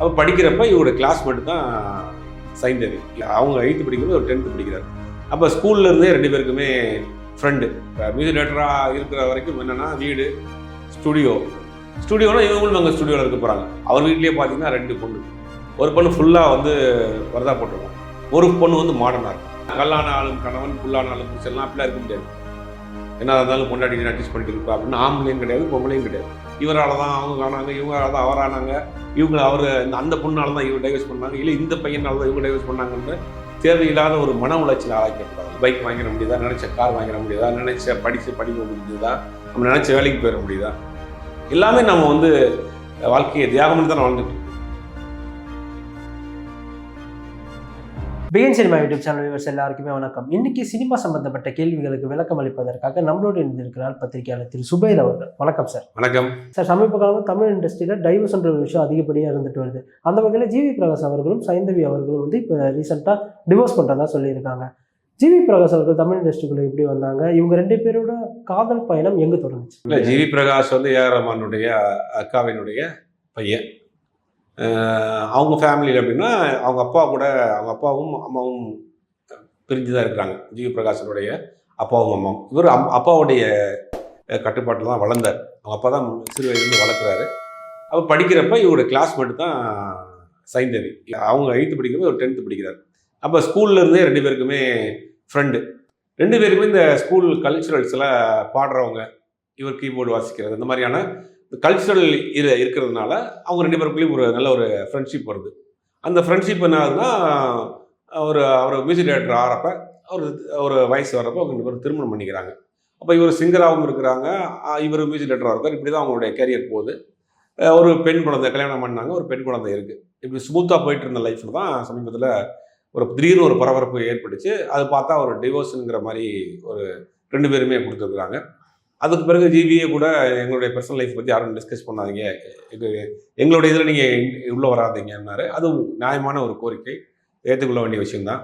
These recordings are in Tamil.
அப்போ படிக்கிறப்ப இவருடைய கிளாஸ்மேட் தான் சைந்தவி. அவங்க 8th படிக்கிறது ஒரு 10th படிக்கிறார். அப்போ ஸ்கூல்ல இருந்தே 2 பேருக்குமே ஃப்ரெண்டு. மியூசிக் டேரக்டராக இருக்கிற வரைக்கும் என்னென்னா வீடு, ஸ்டுடியோனா இவங்களும் அங்கே ஸ்டுடியோவில் இருக்க போகிறாங்க. அவர் வீட்லேயே பார்த்தீங்கன்னா 2 பொண்ணு. ஒரு பொண்ணு ஃபுல்லாக வந்து வரதா போட்டிருக்கோம், ஒரு பொண்ணு வந்து மாடர்னாக இருக்கும். கல்லான ஆளும் கணவன், புல்லான ஆளும் புருஷன்லாம் அப்படிலாம் இருக்க முடியாது. என்ன இருந்தாலும் கொண்டாடி அட்ஜஸ்ட் பண்ணிட்டு இருப்பா அப்படின்னு ஆம்பளையும் கிடையாது, பொம்பளையும் கிடையாது. இவரால் தான் அவங்க ஆனாங்க, இவங்களால தான் அவரானாங்க, அவர் அந்த பொண்ணால தான் இவர் டைவர்ஸ் பண்ணாங்க, இல்லை இந்த பையனால தான் இவங்க டைவர்ஸ் பண்ணாங்கன்னு தேவையில்லாத ஒரு மன உளைச்சல் ஆளாக்கப்படாது. பைக் வாங்கிட முடியுதா, நினைச்ச கார் வாங்கிட முடியுதா, நினைச்ச படிக்க முடியுதா, நம்ம நினைச்ச வேலைக்கு போயிட முடியுதா, எல்லாமே நம்ம வந்து வாழ்க்கையை தியாகம் தான் வாழ்ந்துட்டு. Begin cinema YouTube channel viewers எல்லாருக்குமே வணக்கம். இன்னைக்கு சினிமா சம்பந்தப்பட்ட கேள்விகளுக்கு விளக்கம் அளிப்பதற்காக நம்மளோடு இருந்திருக்கிறார் பத்திரிகையாளர் திரு சுபைர் அவர்கள். வணக்கம் சார். வணக்கம் சார். சமீப காலமாக தமிழ் இண்டஸ்ட்ரியில் டைவர்ஸ்ன்ற ஒரு விஷயம் அதிகப்படியாக இருந்துட்டு வருது. அந்த வகையில் ஜிவி பிரகாஷ் அவர்களும் சைந்தவி அவர்களும் வந்து இப்போ ரீசெண்டாக டிவோர்ஸ் பண்ணுறதா சொல்லியிருக்காங்க. ஜிவி பிரகாஷ் அவர்கள் தமிழ் இண்டஸ்ட்ரிக்குள்ள எப்படி வந்தாங்க? இவங்க 2 பேரோட காதல் பயணம் எங்கே தொடங்குச்சு? இல்லை, ஜிவி பிரகாஷ் வந்து ஏஆர் ரஹ்மானுடைய அக்காவினுடைய பையன். அவங்க ஃபேமிலியில் எப்படின்னா அவங்க அப்பாவும் அம்மாவும் பிரிஞ்சு தான் இருக்கிறாங்க. ஜிவி பிரகாஷனுடைய அப்பாவும் அம்மாவும். இவர் அப்பாவுடைய கட்டுப்பாட்டில் தான் வளர்ந்தார். அவங்க அப்பா தான் சிறு வயதுலேருந்து வளர்க்குறாரு. அப்போ படிக்கிறப்ப இவருடைய கிளாஸ்மேட் தான் சைந்தவி. அவங்க 8th படிக்கிறது ஒரு 10th படிக்கிறார். அப்போ ஸ்கூல்லேருந்தே 2 பேருக்குமே ஃப்ரெண்டு. 2 பேருக்குமே இந்த ஸ்கூல் கல்ச்சுரல்ஸில் பாடுறவங்க, இவர் கீபோர்டு வாசிக்கிறது, இந்த மாதிரியான கல்ச்சுரல் இருக்கிறதுனால அவங்க 2 பேருக்குள்ளேயும் ஒரு நல்ல ஒரு ஃப்ரெண்ட்ஷிப் வருது. அந்த ஃப்ரெண்ட்ஷிப் என்ன ஆகுதுன்னா, அவர் மியூசிக் டைரக்டர் ஆகிறப்ப ஒரு வயசு வர்றப்போ அவங்க 2 பேரும் திருமணம் பண்ணிக்கிறாங்க. அப்போ இவர் சிங்கராகவும் இருக்கிறாங்க, இவர் மியூசிக் டைரக்டராக இருக்கார். இப்படி தான் அவங்களுடைய கேரியர் போகுது. ஒரு பெண் குழந்தை கல்யாணம் பண்ணாங்க, ஒரு பெண் குழந்தை இருக்குது. இப்படி ஸ்மூத்தாக போயிட்டு இருந்த லைஃப்பில் தான் சமீபத்தில் ஒரு திடீர்னு ஒரு பரபரப்பு ஏற்பட்டுச்சு. அது பார்த்தா ஒரு டிவோர்ஸுங்கிற மாதிரி ஒரு 2 பேருமே கொடுத்துருக்குறாங்க. அதுக்கு பிறகு ஜிவியே கூட எங்களுடைய பர்சனல் லைஃப் பற்றி யாரும் டிஸ்கஸ் பண்ணாதீங்க, இது எங்களுடைய இதில் நீங்கள் உள்ளே வராதிங்கன்னாரு. அது நியாயமான ஒரு கோரிக்கை, ஏற்றுக்கொள்ள வேண்டிய விஷயம்தான்.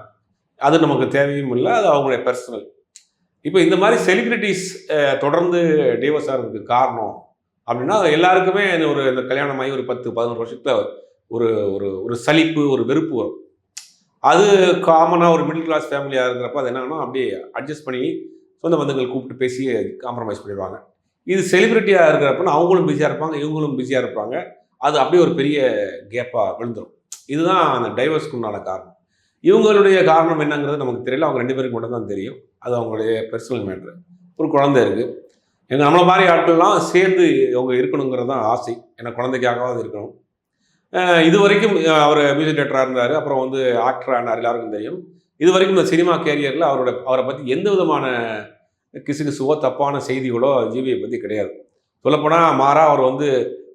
அது நமக்கு தேவையும் இல்லை, அது அவங்களுடைய பர்சனல். இப்போ இந்த மாதிரி செலிப்ரிட்டிஸ் தொடர்ந்து டிவோர்ஸ் ஆகிறதுக்கு காரணம் அப்படின்னா எல்லாருக்குமே இந்த கல்யாணமாகி ஒரு 10-11 வருஷத்தில் ஒரு ஒரு சலிப்பு, ஒரு வெறுப்பு வரும். அது காமனாக ஒரு மிடில் கிளாஸ் ஃபேமிலியாக இருக்கிறப்ப அது என்னன்னா அப்படியே அட்ஜஸ்ட் பண்ணி சொந்த பந்தங்கள் கூப்பிட்டு பேசி காம்ப்ரமைஸ் பண்ணிடுவாங்க. இது செலிப்ரிட்டியாக இருக்கிறப்ப அவங்களும் பிஸியாக இருப்பாங்க, இவங்களும் பிஸியாக இருப்பாங்க. அது அப்படியே ஒரு பெரிய கேப்பாக விழுந்துடும். இதுதான் அந்த டைவர்ஸ்க்கு உண்டான காரணம். இவங்களுடைய காரணம் என்னங்கிறது நமக்கு தெரியல. அவங்க 2 பேருக்கு மட்டும் தான் தெரியும். அது அவங்களுடைய பர்சனல் மேட்ரு. ஒரு குழந்தை இருக்குது. நம்மளை மாதிரி ஆட்கள்லாம் சேர்ந்து அவங்க இருக்கணுங்கிறது தான் ஆசை. ஏன்னா குழந்தைக்காகவாது இருக்கணும். இது வரைக்கும் அவர் மியூசிக் டைரக்டராக இருந்தார், அப்புறம் வந்து ஆக்டர் ஆனார், எல்லாருக்கும் தெரியும். இது வரைக்கும் இந்த சினிமா கேரியரில் அவரை பற்றி எந்த விதமான கிசுகிசுவோ தப்பான செய்திகளோ ஜிவியை பற்றி கிடையாது. சொல்லப்போனால் மாறா அவர் வந்து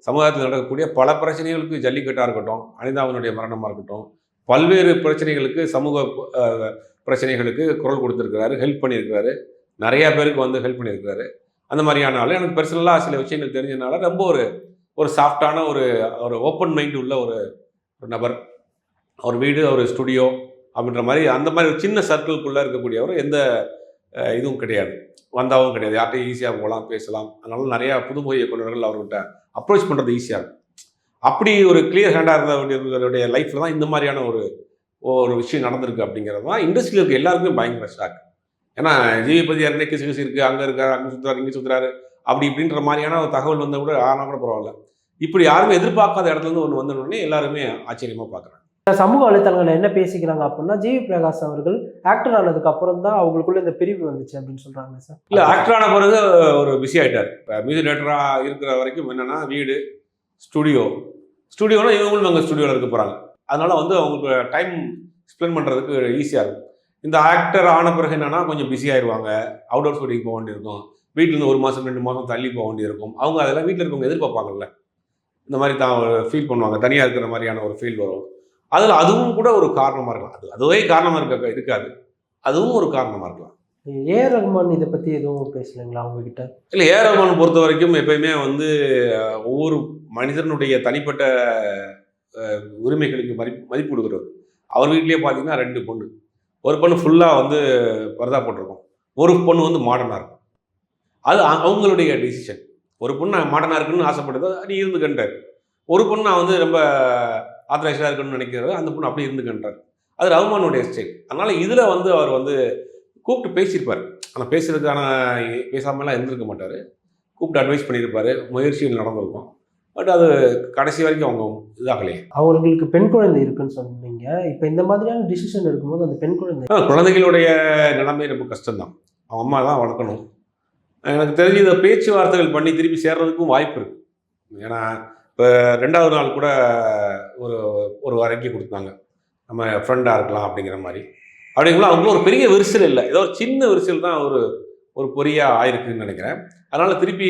சமுதாயத்தில் நடக்கக்கூடிய பல பிரச்சனைகளுக்கு, ஜல்லிக்கட்டாக இருக்கட்டும், அனிதாவினுடைய மரணமாக இருக்கட்டும், பல்வேறு பிரச்சனைகளுக்கு, சமூக பிரச்சனைகளுக்கு குரல் கொடுத்துருக்கிறாரு, ஹெல்ப் பண்ணியிருக்கிறாரு, நிறையா பேருக்கு வந்து ஹெல்ப் பண்ணியிருக்கிறாரு. அந்த மாதிரியான ஆள். எனக்கு பர்சனலாக சில விஷயங்கள் தெரிஞ்சதுனால ரொம்ப ஒரு சாஃப்டான ஒரு ஓப்பன் மைண்ட் உள்ள ஒரு நபர். அவர் வீடு, அவர் ஸ்டுடியோ அப்படின்ற மாதிரி அந்த மாதிரி ஒரு சின்ன சர்க்கிள்குள்ளே இருக்கக்கூடியவர். எந்த இதுவும் கிடையாது, வந்தாவும் கிடையாது. யார்கிட்டையும் ஈஸியாக போகலாம், பேசலாம். அதனால நிறையா புதுமுக இயக்குநர்கள் அவர்கிட்ட அப்ரோச் பண்ணுறது ஈஸியாக இருக்கும். அப்படி ஒரு கிளியர் ஹேண்டாக இருந்தவருடைய லைஃப்பில் தான் இந்த மாதிரியான ஒரு விஷயம் நடந்திருக்கு. அப்படிங்கிறது தான் இண்டஸ்ட்ரியில் இருக்க எல்லாருக்குமே பயங்கர ஷாக். ஏன்னா ஜிவி பற்றி யாருனே கிசு இருக்குது, அங்கே இருக்காரு, அங்கே சுற்றுறாரு, இங்கே சுற்றுறாரு, அப்படி இப்படின்ற மாதிரியான ஒரு தகவல் வந்தால் கூட ஆனால் கூட பரவாயில்ல. இப்படி யாருமே எதிர்பார்க்காத இடத்துலேருந்து ஒன்று வந்தோடனே எல்லாருமே ஆச்சரியமாக பார்க்குறாங்க. சமூக வலைத்தளங்கள் என்ன பேசிக்கிறாங்க அப்படின்னா, ஜிவி பிரகாஷ் அவர்கள் ஆக்டர் ஆனதுக்கு அப்புறம் தான் அவங்களுக்குள்ள இந்த பிரிவு வந்துச்சு அப்படின்னு சொல்றாங்க சார். இல்லை, ஆக்டர் ஆன பிறகு ஒரு பிஸி ஆகிட்டார். இப்போ மியூசிக் டைரக்டராக இருக்கிற வரைக்கும் என்னென்னா வீடு, ஸ்டுடியோனா இவங்களும் அங்கே ஸ்டுடியோவில் இருக்க போகிறாங்க. அதனால வந்து அவங்களுக்கு டைம் ஸ்பெண்ட் பண்ணுறதுக்கு ஈஸியாக இருக்கும். இந்த ஆக்டர் ஆன பிறகு என்னென்னா கொஞ்சம் பிஸி ஆயிடுவாங்க. அவுட்டோர் ஷூட்டிங் போக வேண்டியிருக்கும், வீட்டிலேருந்து 1 மாதம் 2 மாதம் தள்ளி போக வேண்டியிருக்கும். அவங்க அதெல்லாம் வீட்டில் இருக்கவங்க எதிர்பார்ப்பாங்கல்ல, இந்த மாதிரி தான் ஃபீல் பண்ணுவாங்க, தனியாக இருக்கிற மாதிரியான ஒரு ஃபீல் வரும். அதுவும் கூட ஒரு காரணமாக இருக்கலாம். அதுவே காரணமாக இருக்காது, அதுவும் ஒரு காரணமாக இருக்கலாம். ஏஆர் ரஹ்மான் இதை பற்றி எதுவும் பேசலைங்களா அவங்ககிட்ட? இல்லை, ஏஆர் ரஹ்மான் பொறுத்த வரைக்கும் எப்பயுமே வந்து ஒவ்வொரு மனிதனுடைய தனிப்பட்ட உரிமைகளுக்கு மதிப்பு கொடுக்குறது. அவர் வீட்லேயே பார்த்தீங்கன்னா 2 பொண்ணு. ஒரு பொண்ணு ஃபுல்லாக வந்து பரதா போட்டிருக்கோம், ஒரு பொண்ணு வந்து மாடர்னாக இருக்கும். அது அவங்களுடைய டிசிஷன். ஒரு பொண்ணு மாடர்னாக இருக்குன்னு ஆசைப்படுது, நீ இருந்து கண்டார். ஒரு பொண்ணு நான் வந்து ரொம்ப ஆத்தரைஸ்டாக இருக்கணும்னு நினைக்கிறாரு, அந்த பொண்ணு அப்படி இருந்துக்கன்றார். அது ரஹ்மானுடைய ஸ்டைல். அதனால் இதில் வந்து அவர் வந்து கூப்பிட்டு பேசியிருப்பார். ஆனால் பேசுறதுக்கான பேசாமலாம் இருந்திருக்க மாட்டார். கூப்பிட்டு அட்வைஸ் பண்ணியிருப்பார், முயற்சிகள் நடந்திருக்கும். பட் அது கடைசி வரைக்கும் அவங்க இதாகலையே. அவர்களுக்கு பெண் குழந்தை இருக்குன்னு சொன்னீங்க. இப்போ இந்த மாதிரியான டிசிஷன் எடுக்கும்போது அந்த பெண் குழந்தை குழந்தைகளுடைய நிலைமை ரொம்ப கஷ்டம்தான். அவங்க அம்மா தான் வளர்க்கணும். எனக்கு தெரிஞ்சு இதை பேச்சுவார்த்தைகள் பண்ணி திருப்பி சேர்றதுக்கும் வாய்ப்பு இருக்குது. ஏன்னா இப்போ 2வது நாள் கூட ஒரு ஒரு அறிக்கை கொடுத்தாங்க, நம்ம ஃப்ரெண்டாக இருக்கலாம் அப்படிங்கிற மாதிரி. அப்படிங்கும்போது அவங்களும் ஒரு பெரிய விரிசல் இல்லை, ஏதோ ஒரு சின்ன விரிசல் தான் ஒரு பொறியாக ஆயிருக்குன்னு நினைக்கிறேன். அதனால் திருப்பி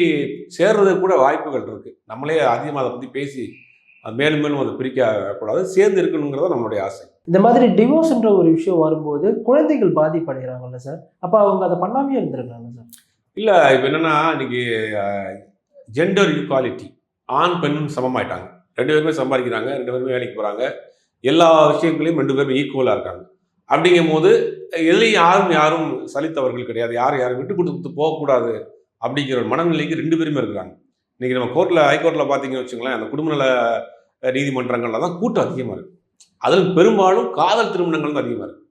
சேர்றதுக்கு கூட வாய்ப்புகள் இருக்குது. நம்மளே அதிகமாக அதை பற்றி பேசி மேலும் மேலும் அதை பிரிக்கக்கூடாது, சேர்ந்து இருக்கணுங்கிறத நம்மளுடைய ஆசை. இந்த மாதிரி டிவோர்ஸ்ன்ற ஒரு விஷயம் வரும்போது குழந்தைகள் பாதிப்படைகிறாங்கல்ல சார், அப்போ அவங்க அதை பண்ணாமே இருந்திருக்காங்க சார்? இல்லை, இப்போ என்னென்னா இன்னைக்கு ஜெண்டர் ஈக்வாலிட்டி, ஆண் பெண்ணும் சமமாயிட்டாங்க. 2 பேருமே சம்பாதிக்கிறாங்க, 2 பேருமே வேலைக்கு போகிறாங்க, எல்லா விஷயங்களையும் 2 பேருமே ஈக்குவலாக இருக்காங்க. அப்படிங்கும் போது எதுலையும் யாரும் சலித்தவர்கள் கிடையாது, யாரும் விட்டு கொடுத்து போகக்கூடாது அப்படிங்கிற ஒரு மனநிலைக்கு 2 பேருமே இருக்கிறாங்க. இன்றைக்கி நம்ம ஹைகோர்ட்டில் பார்த்தீங்கன்னு வச்சுங்களேன், அந்த குடும்ப நல நீதிமன்றங்களில் தான் கூட்டம் அதிகமாக இருக்குது. அதில் பெரும்பாலும் காதல் திருமணங்கள் தான் அதிகமாக இருக்குது.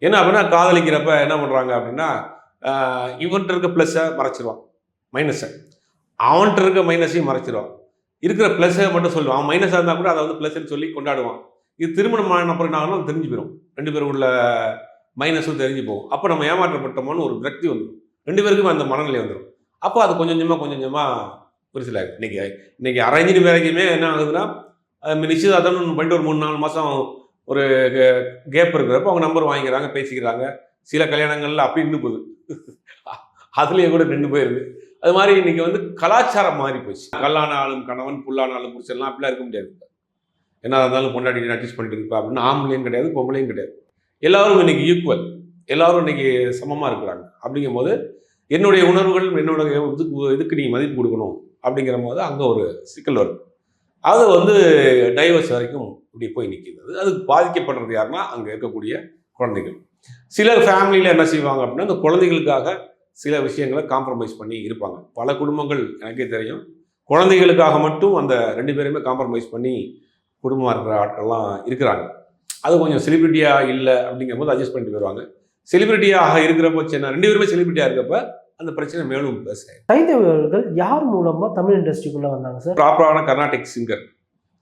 ஏன்னா அப்படின்னா காதலிக்கிறப்ப என்ன பண்ணுறாங்க அப்படின்னா, இவன்ட்டு இருக்க ப்ளஸ்ஸை மறைச்சிருவான், மைனஸை, அவன்கிட்ட இருக்க மைனஸையும் மறைச்சிருவான், இருக்கிற ப்ளஸ்ஸை மட்டும் சொல்லுவான். அவன் மைனஸாக இருந்தால் கூட அதை வந்து ப்ளஸ்ன்னு சொல்லி கொண்டாடுவான். இது திருமணம் அப்புறம் என்னாகணும் தெரிஞ்சு போயிடும், 2 பேரும் உள்ள மைனஸும் தெரிஞ்சு போகும். அப்போ நம்ம ஏமாற்றப்பட்டோம்னு ஒரு விரக்தி வந்துடும், 2 பேருக்குமே அந்த மனநிலை வந்துடும். அப்போ அது கொஞ்சம் கொஞ்சமாக விரிசலாகும். இன்னைக்கு அரேஞ்சு மேரேஜுமே என்ன ஆகுதுன்னா, நிச்சயதார்த்தம்னு பண்ணிட்டு ஒரு 3-4 மாதம் ஒரு கேப் இருக்கிறப்ப அவங்க நம்பர் வாங்கிக்கிறாங்க, பேசிக்கிறாங்க. சில கல்யாணங்களில் அப்படி நின்று போகுது, அதுலேயே கூட நின்று போயிடுது. அது மாதிரி இன்னைக்கு வந்து கலாச்சாரம் மாறி போச்சு. கல்லான ஆளும் கணவன், புல்லான ஆளும் புருஷன்லாம் அப்படிலாம் இருக்க முடியாது. என்ன இருந்தாலும் பொண்டாட்டி அட்ஜஸ்ட் பண்ணிட்டு இருப்பா அப்படின்னு ஆம்பளையும் கிடையாது, பொம்பளையும் கிடையாது. எல்லாரும் இன்னைக்கு ஈக்குவல், எல்லாரும் இன்னைக்கு சமமாக இருக்கிறாங்க. அப்படிங்கும் போது என்னுடைய உணர்வுகள், என்னோட இதுக்கு நீ மதிப்பு கொடுக்கணும் அப்படிங்கிற போது அங்கே ஒரு சிக்கல் வரும். அது வந்து டைவர்ஸ் வரைக்கும் இப்படி போய் நிற்கிறது. அதுக்கு பாதிக்கப்படுறது யாருன்னா அங்கே இருக்கக்கூடிய குழந்தைகள். சில ஃபேமிலியில் என்ன செய்வாங்க அப்படின்னா, அந்த குழந்தைகளுக்காக சில விஷயங்களை காம்ப்ரமைஸ் பண்ணி இருப்பாங்க. பல குடும்பங்கள் எனக்கே தெரியும், குழந்தைகளுக்காக மட்டும் அந்த 2 பேருமே காம்ப்ரமைஸ் பண்ணி குடும்பமாக இருக்கிற ஆட்கள்லாம் இருக்கிறாங்க. அது கொஞ்சம் செலிபிரிட்டியாக இல்லை அப்படிங்கிற போது அட்ஜஸ்ட் பண்ணிட்டு போயிடுவாங்க. செலிபிரிட்டியாக இருக்கிறப்போ 2 பேருமே செலிபிரிட்டியாக இருக்கப்ப அந்த பிரச்சனை மேலும் பேசுகிறேன். சைந்தவி அவர்கள் யார் மூலமாக தமிழ் இண்டஸ்ட்ரிக்குள்ளே வந்தாங்க சார்? ப்ராப்பரான கர்நாடிக் சிங்கர்,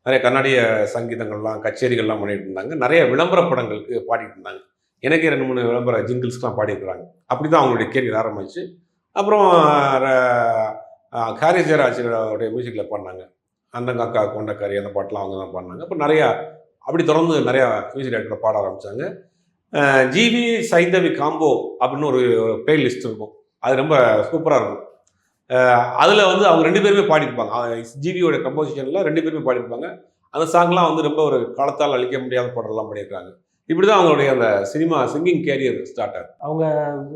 நிறைய கர்நாடக சங்கீதங்கள்லாம் கச்சேரிகள்லாம் பண்ணிட்டு இருந்தாங்க. நிறைய விளம்பர படங்களுக்கு பாடிட்டு இருந்தாங்க. எனக்கே 2-3 விளம்பர ஜிங்கிள்ஸ்லாம் பாடியிருக்கிறாங்க. அப்படி தான் அவங்களுடைய கேரியர் ஆரம்பிச்சு. அப்புறம் காரிய ஜெயராஜோடைய மியூசிக்கில் பாடினாங்க. அந்தங்கக்கா கொண்டக்காரி அந்த பாட்டெலாம் அவங்க தான் பாடினாங்க. அப்புறம் நிறையா அப்படி தொடர்ந்து நிறையா மியூசிக் டைரக்டர் பாட ஆரம்பித்தாங்க. ஜிவி சைந்தவி காம்போ அப்படின்னு ஒரு பிளேலிஸ்ட் இருக்கும், அது ரொம்ப சூப்பராக இருக்கும். அதில் வந்து அவங்க 2 பேருமே பாடியிருப்பாங்க. ஜிவியோட கம்போசிஷனில் 2 பேருமே பாடியிருப்பாங்க. அந்த சாங்லாம் வந்து ரொம்ப ஒரு காலத்தால் அழிக்க முடியாத பாடலாம் பண்ணியிருக்காங்க. இப்படி தான் அவங்களுடைய அந்த சினிமா சிங்கிங் கேரியர் ஸ்டார்ட் ஆகுது. அவங்க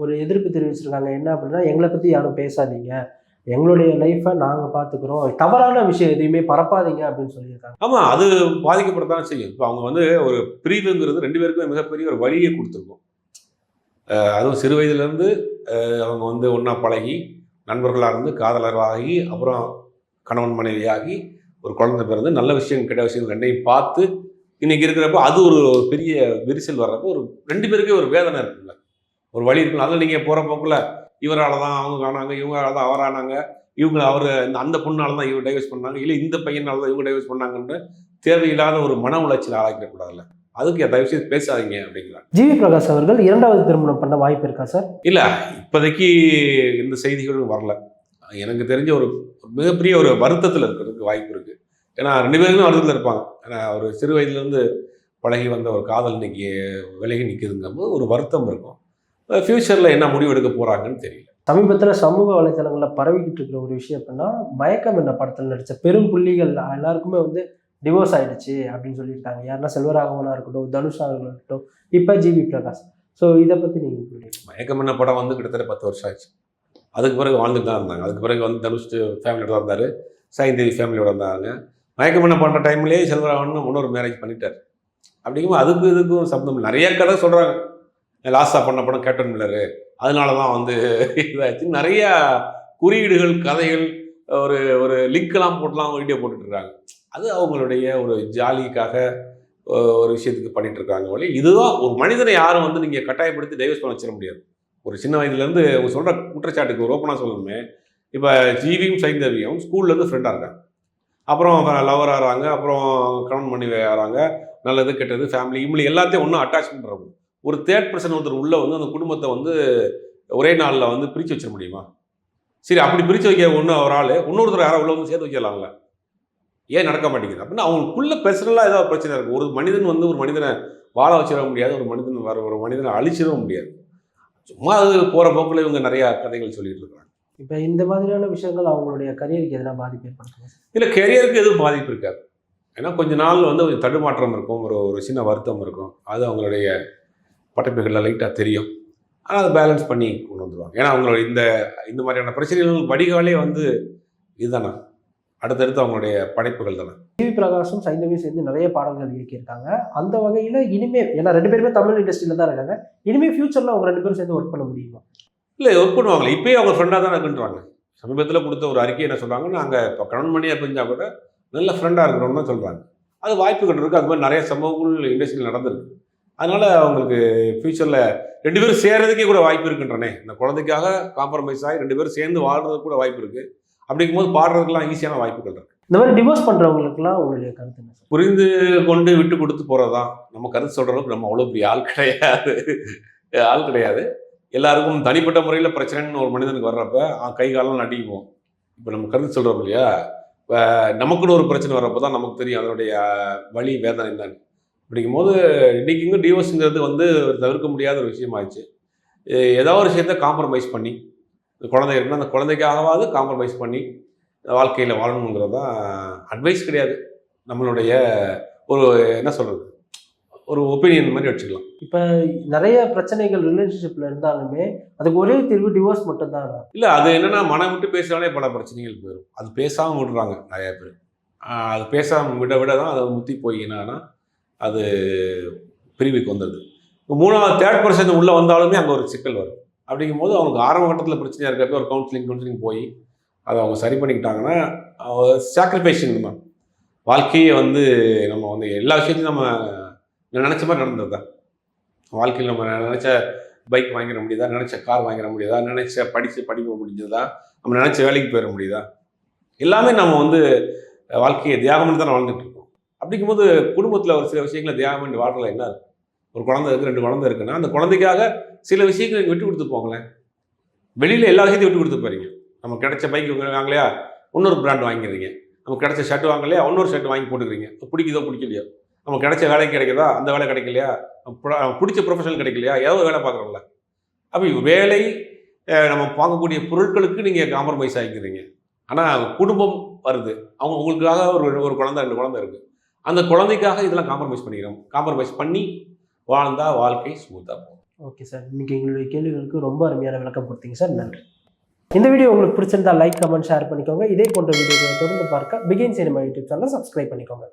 ஒரு எதிர்ப்பு தெரிவிச்சிருக்காங்க, என்ன அப்படின்னா, எங்களை பற்றி யாரும் பேசாதீங்க, எங்களுடைய லைஃப்பை நாங்கள் பார்த்துக்குறோம், தவறான விஷயம் எதையுமே பரப்பாதீங்க அப்படின்னு சொல்லியிருக்காங்க. ஆமாம், அது பாதிக்கப்படத்தான் செய்யும். இப்போ அவங்க வந்து ஒரு பிரிவுங்கிறது 2 பேருக்குமே மிகப்பெரிய ஒரு வழியை கொடுத்துருக்கும். அதுவும் சிறு வயதுலேருந்து அவங்க வந்து ஒன்றா பழகி நண்பர்களாக இருந்து காதலராகி அப்புறம் கணவன் மனைவியாகி ஒரு குழந்தை பிறந்து நல்ல விஷயம் கெட்ட விஷயம் 2ஐயும் பார்த்து இன்றைக்கி இருக்கிறப்ப அது ஒரு பெரிய விரிசல் வர்றப்போ ஒரு 2 பேருக்கே ஒரு வேதனை இருக்குல்ல, ஒரு வழி இருக்குல்ல. அதில் நீங்கள் போகிற போக்கில் இவரால் தான் அவங்க காணாங்க, இவங்களால தான் அவரானாங்க, அவர் அந்த பொண்ணால் தான் இவர் டைவர்ஸ் பண்ணாங்க, இல்லை இந்த பையனால தான் இவங்க டைவர்ஸ் பண்ணாங்கன்ற தேவையில்லாத ஒரு மன உளைச்சல் ஆளாக்கிடக்கூடாதுல்ல. அதுக்கு தயவு செய்து பேசாதீங்க அப்படிங்கிறாங்க. ஜிவி பிரகாஷ் அவர்கள் 2வது திருமணம் பண்ண வாய்ப்பு இருக்கா சார்? இல்லை, இப்போதைக்கு எந்த செய்திகளும் வரல. எனக்கு தெரிஞ்ச ஒரு மிகப்பெரிய ஒரு வருத்தத்தில் இருக்கிறதுக்கு வாய்ப்பு இருக்குது. ஏன்னா 2 பேருமே வருத்தத்தில் இருப்பாங்க. ஏன்னா ஒரு சிறு வயதுலேருந்து பழகி வந்த ஒரு காதல் இன்னைக்கு விலகி நிற்குதுங்கும்போது ஒரு வருத்தம் இருக்கும். ஃப்யூச்சரில் என்ன முடிவு எடுக்க போகிறாங்கன்னு தெரியல. சமீபத்தில் சமூக வலைத்தளங்களில் பரவிக்கிட்டு இருக்கிற ஒரு விஷயம் அப்படின்னா, மயக்கம் என்ன படத்தில் நடித்த பெரும் புள்ளிகள் எல்லாருக்குமே வந்து டிவோர்ஸ் ஆகிடுச்சு அப்படின்னு சொல்லியிருக்காங்க. யாருன்னா செல்வராகவனாக இருக்கட்டும், தனுஷா இருக்கட்டும், இப்போ ஜிவி பிரகாஷ். ஸோ இதை பற்றி நீங்கள் சொல்லிடுங்க. மயக்கம் என்ன படம் வந்து கிட்டத்தட்ட 10 வருஷம் ஆச்சு. அதுக்கு பிறகு வாழ்ந்துட்டு தான் இருந்தாங்க. அதுக்கு பிறகு வந்து தனுஷ் ஃபேமிலியோட தான் இருந்தார், சைந்தேவி ஃபேமிலியோட இருந்தாங்க. மயக்கம் என்ன பண்ணுற டைம்லேயே செல்வராகவன் இன்னொரு மேரேஜ் பண்ணிட்டார். அப்படிங்கும்போது அதுக்கும் இதுக்கும் சம்பந்தம் நிறைய கதை சொல்கிறாங்க. லாஸ்டாக பண்ண படம் கேப்டன் மில்லரு, அதனால தான் வந்து இதாச்சு. நிறையா குறியீடுகள், கதைகள், ஒரு லிங்க்லாம் போட்டுலாம் வீடியோ போட்டுட்ருக்காங்க. அது அவங்களுடைய ஒரு ஜாலிக்காக ஒரு விஷயத்துக்கு பண்ணிட்டு இருக்காங்க ஒழி. இதுதான் ஒரு மனிதனை யாரும் வந்து நீங்கள் கட்டாயப்படுத்தி டைவர்ஸ் பண்ண வச்சிட முடியாது. ஒரு சின்ன வயதுலேருந்து அவங்க சொல்கிற குற்றச்சாட்டுக்கு ஒரு ஓப்பனாக சொல்லணுமே, இப்போ ஜீவியும் சைந்தவியும் ஸ்கூல்லேருந்து ஃப்ரெண்டாக இருக்காங்க. அப்புறம் லவர் ஆகிறாங்க, அப்புறம் கணவன் மனைவி ஆகிறாங்க, நல்லது கெட்டது ஃபேமிலி இவங்க எல்லாத்தையும் ஒன்றும் அட்டாச் பண்ணுறாங்க. ஒரு தேர்ட் பர்சன் ஒருத்தர் உள்ளே வந்து அந்த குடும்பத்தை வந்து ஒரே நாளில் வந்து பிரித்து வச்சிட முடியுமா? சரி, அப்படி பிரித்து வைக்க ஒரு ஆள் இன்னொருத்தர் யாரோ உள்ள வந்து சேர்த்து வைக்கலாம்ல, ஏன் நடக்க மாட்டேங்குது அப்படின்னா அவங்களுக்குள்ள பர்சனலாக ஏதாவது பிரச்சனை இருக்குது. ஒரு மனிதன் வந்து ஒரு மனிதனை வாழ வச்சிட முடியாது, ஒரு மனிதன் ஒரு மனிதனை அழிச்சிடவும் முடியாது. சும்மா அது போகிற போக்கில் இவங்க நிறையா கதைகள் சொல்லிட்டு இருக்காங்க. இப்போ இந்த மாதிரியான விஷயங்கள் அவங்களுடைய கரியருக்கு எதனா பாதிப்பு ஏற்படுத்தும்? இல்லை, கெரியருக்கு எதுவும் பாதிப்பு இருக்காது. ஏன்னா கொஞ்ச நாள் வந்து ஒரு தடுமாற்றம் இருக்கும், ஒரு சின்ன வருத்தம் இருக்கும். அது அவங்களுடைய படைப்புகளில் லைட்டாக தெரியும். ஆனால் அதை பேலன்ஸ் பண்ணி கொண்டு வந்துடுவாங்க. ஏன்னா அவங்களோட இந்த மாதிரியான பிரச்சனைகள் வடிகாலே வந்து இதுதானே, அடுத்தடுத்து அவங்களுடைய படைப்புகள் தானே. ஜிவி பிரகாஷும் சைந்தவியும் சேர்ந்து நிறைய பாடல்கள் இயக்கியிருக்காங்க. அந்த வகையில் இனிமேல், ஏன்னா 2 பேருமே தமிழ் இண்டஸ்ட்ரியில் தான் இருக்காங்க, இனிமேல் ஃபியூச்சரில் அவங்க 2 பேரும் சேர்ந்து ஒர்க் பண்ண முடியுமா? இல்லை, ஒர்க் பண்ணுவாங்களே, இப்போயே அவங்க ஃப்ரெண்டாக தான் இருக்குன்றாங்க. சமீபத்தில் கொடுத்த ஒரு அறிக்கை என்ன சொல்கிறாங்க, நாங்கள் இப்போ கணவன் மணியாக பிரிஞ்சால் கூட நல்ல ஃப்ரெண்டாக இருக்கிறோம்னு தான் சொல்கிறாங்க. அது வாய்ப்புகள் இருக்குது. அது மாதிரி நிறைய சம்பவங்கள் இண்டஸ்ட்ரியில் நடந்திருக்கு. அதனால் அவங்களுக்கு ஃப்யூச்சரில் 2 பேரும் சேர்றதுக்கே கூட வாய்ப்பு இருக்குன்றனே. இந்த குழந்தைக்காக காம்ப்ரமைஸ் ஆகி 2 பேரும் சேர்ந்து வாழ்றதுக்கு கூட வாய்ப்பு இருக்குது. அப்படிங்கும்போது பாடுறதுக்கெல்லாம் ஈஸியான வாய்ப்புகள் இருக்குது. இந்த மாதிரி டிவோர்ஸ் பண்ணுறவங்களுக்குலாம் உங்களுடைய கருத்து என்ன? புரிந்து கொண்டு விட்டு கொடுத்து போகிறது தான் நம்ம கருத்து சொல்கிற அளவுக்கு நம்ம அவ்வளோ பெரிய ஆள் கிடையாது. எல்லாருக்கும் தனிப்பட்ட முறையில் பிரச்சனைன்னு ஒரு மனிதனுக்கு வர்றப்ப கை காலம் நடிக்குவோம். இப்போ நம்ம கருத்து சொல்கிறோம் இல்லையா, இப்போ நமக்குன்னு ஒரு பிரச்சனை வர்றப்போ தான் நமக்கு தெரியும் அதனுடைய வலி வேதனை என்னன்னு. அப்படிங்கும்போது இன்றைக்கி இங்கே டிவோர்ஸுங்கிறது வந்து தவிர்க்க முடியாத ஒரு விஷயமாகிடுச்சு. ஏதாவது ஒரு விஷயத்தை காம்ப்ரமைஸ் பண்ணி, குழந்தை இருக்குன்னா அந்த குழந்தைக்காகவாது காம்ப்ரமைஸ் பண்ணி வாழ்க்கையில் வாழணுங்கிறது தான். அட்வைஸ் கிடையாது, நம்மளுடைய ஒரு என்ன சொல்கிறது, ஒரு ஒப்பீனியன் மாதிரி வச்சுக்கலாம். இப்போ நிறைய பிரச்சனைகள் ரிலேஷன்ஷிப்பில் இருந்தாலுமே அதுக்கு ஒரே தீர்வு டிவோர்ஸ் மட்டும்தான். இல்லை, அது என்னென்னா மனம் விட்டு பேசுகிறாலே பல பிரச்சனைகள் போயிடும். அது பேசாமல் விடுறாங்க நிறையா பேர். அது பேசாமல் விட தான் அதை முத்தி போய் என்னன்னா அது பிரிவுக்கு வந்துடுது. மூணாவது தேர்ட் பர்சன் உள்ளே வந்தாலுமே அங்கே ஒரு சிக்கல் வரும். அப்படிங்கும்போது அவங்களுக்கு ஆரம்ப கட்டத்தில் பிரச்சனையாக இருக்கப்போ ஒரு கவுன்சிலிங் போய் அதை அவங்க சரி பண்ணிக்கிட்டாங்கன்னா சாக்ரிஃபைஸிங் தான். வாழ்க்கையை வந்து நம்ம வந்து எல்லா விஷயத்தையும் நம்ம நினச்ச மாதிரி நடந்தது தான். வாழ்க்கையில் நம்ம நினச்ச பைக் வாங்கிட முடியுதா, நினச்ச கார் வாங்கிட முடியுதா, நினச்ச படிப்பு முடிஞ்சதா, நம்ம நினச்ச வேலைக்கு போயிட முடியுதா, எல்லாமே நம்ம வந்து வாழ்க்கையை தியாகம் பண்ணி தான் வாழ்ந்துட்டு இருக்கோம். அப்படிங்கும்போது குடும்பத்தில் ஒரு சில விஷயங்களை தியாகம் பண்ணி வாழ்றதுல என்ன இருக்குது? ஒரு குழந்தை இருக்குது, 2 குழந்தை இருக்குன்னா அந்த குழந்தைக்காக சில விஷயங்களை விட்டு கொடுத்து போங்களேன். வெளியில் எல்லா விஷயத்தையும் விட்டு கொடுத்து போகிறீங்க. நம்ம கிடைச்ச பைக் வாங்கலையா, இன்னொரு பிராண்ட் வாங்கிடுறீங்க. நமக்கு கிடைச்ச ஷர்ட் வாங்கலையா, இன்னொரு ஷர்ட் வாங்கி போட்டுக்கிறீங்க. பிடிக்குதோ பிடிக்கலையோ, நமக்கு கிடைச்ச வேலைக்கு கிடைக்குதா, அந்த வேலை கிடைக்கலையா, பிடிச்ச ப்ரொஃபஷனல் கிடைக்கலையா, ஏதோ வேலை பார்க்குறோம்ல. அப்போ வேலை நம்ம பார்க்கக்கூடிய பொருட்களுக்கு நீங்கள் காம்ப்ரமைஸ் ஆகிக்கிறீங்க. ஆனால் குடும்பம் வருது, உங்களுக்காக ஒரு குழந்தை 2 குழந்தை இருக்குது, அந்த குழந்தைக்காக இதெல்லாம் காம்ப்ரமைஸ் பண்ணிக்கிறோம். காம்ப்ரமைஸ் பண்ணி வாழ்ந்தால் வாழ்க்கை ஸ்மூத்தாக போகும். ஓகே சார், இன்றைக்கி எங்களுடைய கேள்விகளுக்கு ரொம்ப அருமையான விளக்கம் கொடுத்தீங்க சார், நன்றி. இந்த வீடியோ உங்களுக்கு பிடிச்சிருந்தா லைக், கமெண்ட், ஷேர் பண்ணிக்கோங்க. இதே போன்ற வீடியோக்களை தொடர்ந்து பார்க்க பிகின் சினிமா யூடியூப் சேனலை சப்ஸ்கிரைப் பண்ணிக்கோங்க.